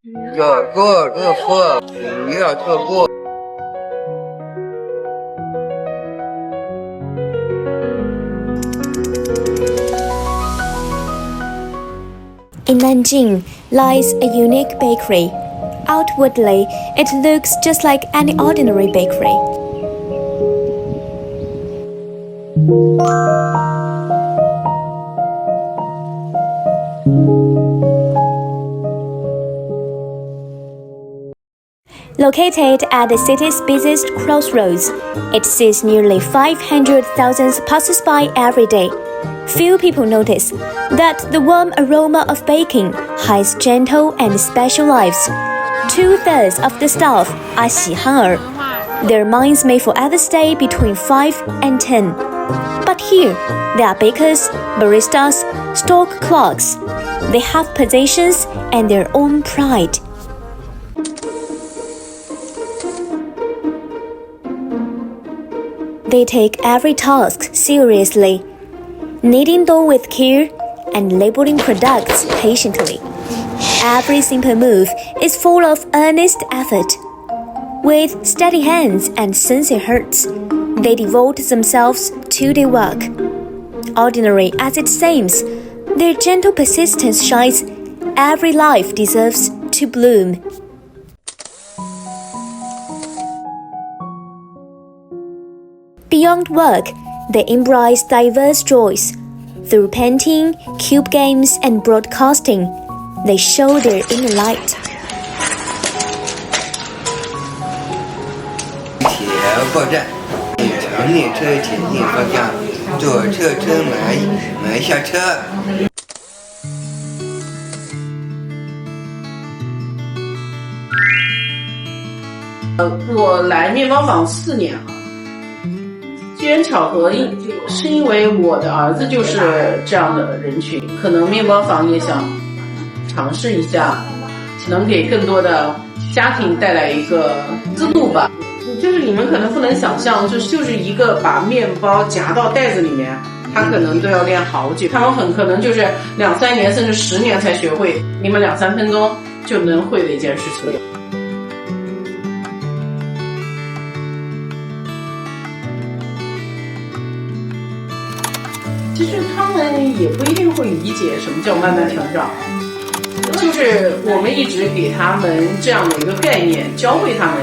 要做个佛，不要做过。In Nanjing lies a unique bakery. Outwardly, it looks just like any ordinary bakery. Located at the city's busiest crossroads, it sees nearly 500,000 passers-by every day. Few people notice that the warm aroma of baking hides gentle and special lives. 2/3 of the staff are 喜憨儿. Their minds may forever stay between 5 and 10. But here, there are bakers, baristas, store clerks. They have positions and their own pride. They take every task seriously, kneading dough with care and labeling products patiently. Every simple move is full of earnest effort. With steady hands and sincere hearts, they devote themselves to their work. Ordinary as it seems, their gentle persistence shines. Every life deserves to bloom. Beyond work, they embrace diverse joys. Through painting, cube games, and broadcasting, they show their inner light. 铁报站，列车前进方向，左侧车门下车。我来面包坊4年了。机缘巧合，是因为我的儿子就是这样的人群，可能面包坊也想尝试一下，能给更多的家庭带来一个思路吧。就是你们可能不能想象，就是一个把面包夹到袋子里面，他可能都要练好久，他们很可能就是2-3年甚至10年才学会，你们2-3分钟就能会的一件事情。其实他们也不一定会理解什么叫慢慢成长，就是我们一直给他们这样的一个概念，教会他们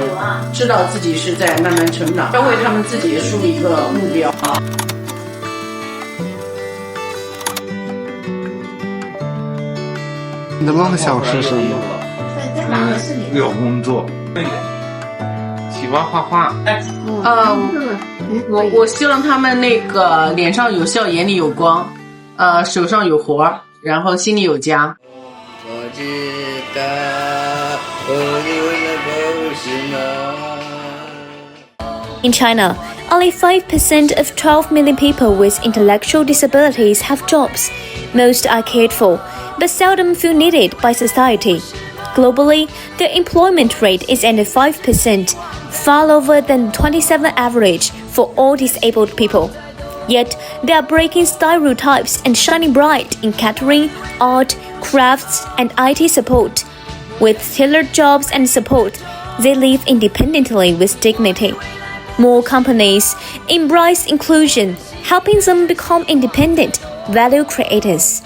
知道自己是在慢慢成长，教会他们自己树立一个目标。你的梦想是什么？有工作，喜欢画画。我希望他们那个脸上有笑，眼里有光，手上有活，然后心里有家。我知道我为了什么。In China, only 5% of 12 million people with intellectual disabilities have jobs. Most are cared for, but seldom feel needed by society. Globally, the employment rate is under 5%, far lower than 27 average for all disabled people. Yet, they are breaking stereotypes and shining bright in catering, art, crafts, and IT support. With tailored jobs and support, they live independently with dignity. More companies embrace inclusion, helping them become independent value creators.